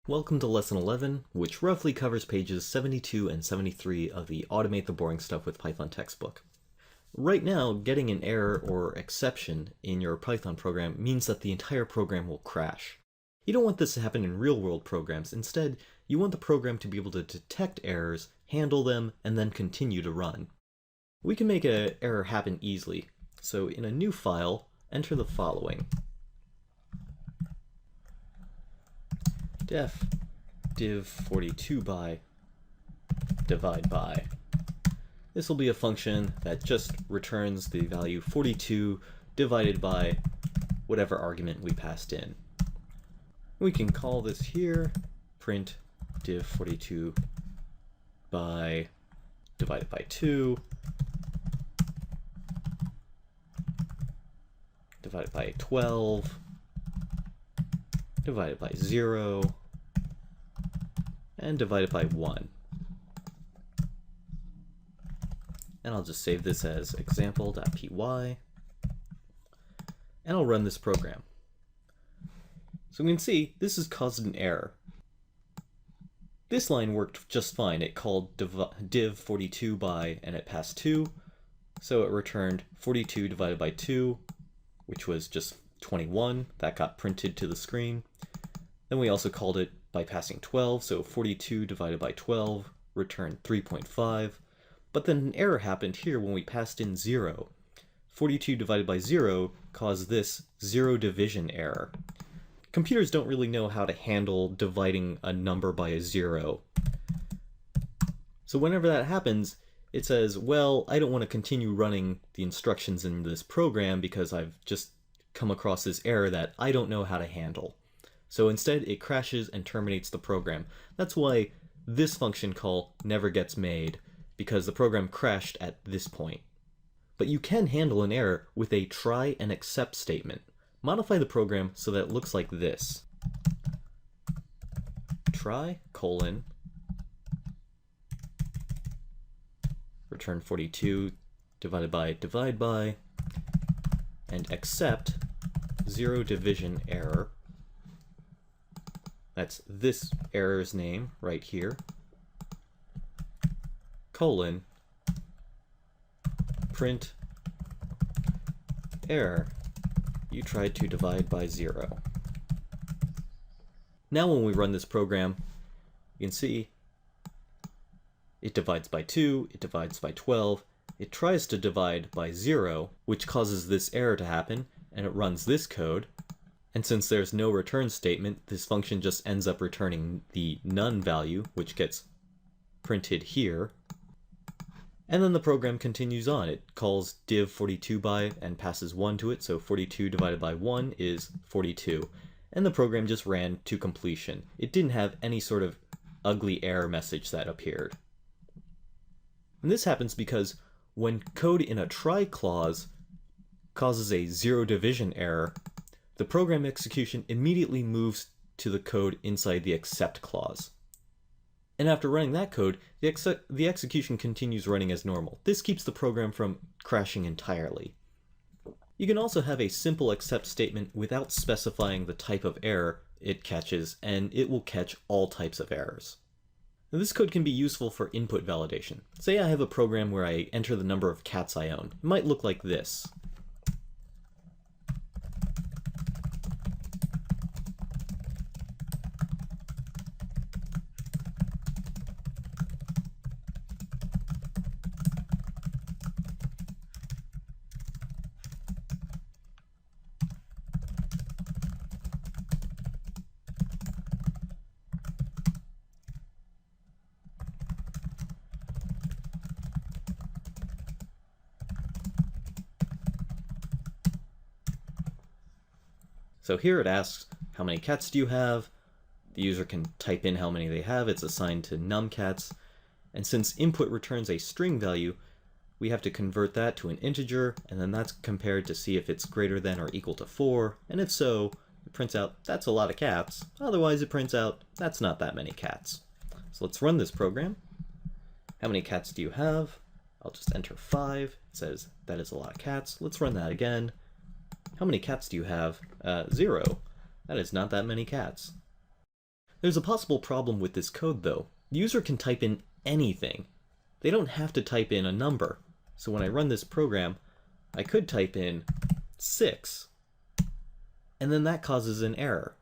Welcome to Lesson 11, which roughly covers pages 72 and 73 of the Automate the Boring Stuff with Python textbook. Right now, getting an error or exception in your Python program means that the entire program will crash. You don't want this to happen in real-world programs. Instead, you want the program to be able to detect errors, handle them, and then continue to run. We can make an error happen easily. So in a new file, enter the following. Def div42 by divide by. This will be a function that just returns the value 42 divided by whatever argument we passed in. We can call this here print div42 by divided by 2 divided by 12 divided by 0 and divided by 1. And I'll just save this as example.py, and I'll run this program. So we can see this has caused an error. This line worked just fine. It called div42 by, and it passed 2, so it returned 42 divided by 2, which was just 21. That got printed to the screen. Then we also called it by passing 12, so 42 divided by 12 returned 3.5. But then an error happened here when we passed in 0. 42 divided by 0 caused this zero division error. Computers don't really know how to handle dividing a number by a 0. So whenever that happens, it says, well, I don't want to continue running the instructions in this program because I've just come across this error that I don't know how to handle. So instead it crashes and terminates the program. That's why this function call never gets made, because the program crashed at this point. But you can handle an error with a try and except statement. Modify the program so that it looks like this. Try, colon, return 42 divided by divide by, and accept zero division error. That's this error's name right here, colon, print error, you tried to divide by 0. Now when we run this program, you can see it divides by 2, it divides by 12, it tries to divide by 0, which causes this error to happen, and it runs this code. And since there's no return statement, this function just ends up returning the none value, which gets printed here. And then the program continues on. It calls div42 by and passes 1 to it, so 42 divided by 1 is 42. And the program just ran to completion. It didn't have any sort of ugly error message that appeared. And this happens because when code in a try clause causes a zero division error, the program execution immediately moves to the code inside the except clause. And after running that code, the execution continues running as normal. This keeps the program from crashing entirely. You can also have a simple except statement without specifying the type of error it catches, and it will catch all types of errors. Now, this code can be useful for input validation. Say I have a program where I enter the number of cats I own. It might look like this. So here it asks, how many cats do you have? The user can type in how many they have. It's assigned to numcats. And since input returns a string value, we have to convert that to an integer, and then that's compared to see if it's greater than or equal to 4. And if so, it prints out that's a lot of cats. Otherwise, it prints out that's not that many cats. So let's run this program. How many cats do you have? I'll just enter 5. It says that is a lot of cats. Let's run that again. How many cats do you have? 0. That is not that many cats. There's a possible problem with this code though. The user can type in anything. They don't have to type in a number. So when I run this program, I could type in 6, and then that causes an error.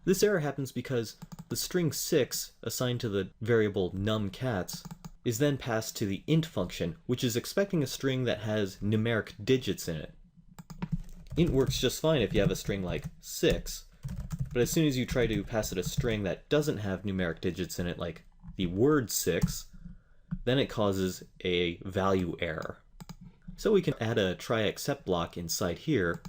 This error happens because the string 6 assigned to the variable numCats is then passed to the int function, which is expecting a string that has numeric digits in it. Int works just fine if you have a string like 6, but as soon as you try to pass it a string that doesn't have numeric digits in it, like the word 6, then it causes a value error. So we can add a try except block inside here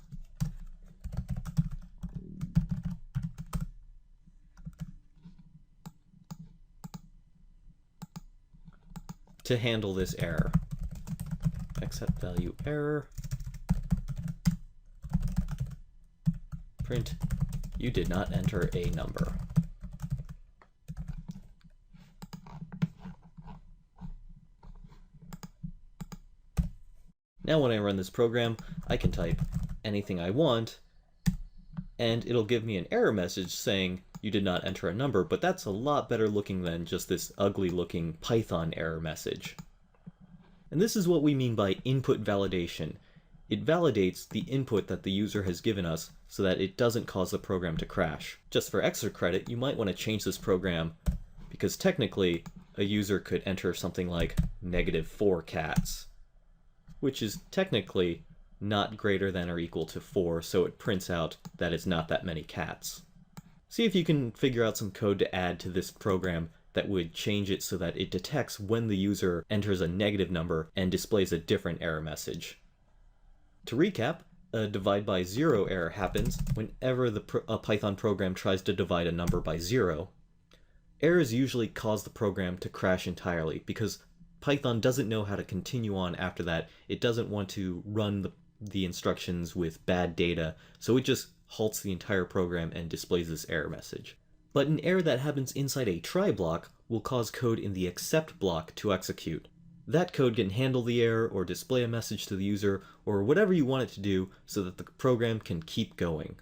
to handle this error. Except value error. Print, you did not enter a number. Now when I run this program, I can type anything I want, and it'll give me an error message saying you did not enter a number, but that's a lot better looking than just this ugly looking Python error message. And this is what we mean by input validation. It validates the input that the user has given us so that it doesn't cause the program to crash. Just for extra credit, you might want to change this program because technically a user could enter something like -4 cats, which is technically not greater than or equal to 4, so it prints out that it's not that many cats. See if you can figure out some code to add to this program that would change it so that it detects when the user enters a negative number and displays a different error message. To recap, a divide by 0 error happens whenever a Python program tries to divide a number by 0. Errors usually cause the program to crash entirely because Python doesn't know how to continue on after that. It doesn't want to run the instructions with bad data, so it just halts the entire program and displays this error message. But an error that happens inside a try block will cause code in the except block to execute. That code can handle the error or display a message to the user or whatever you want it to do so that the program can keep going.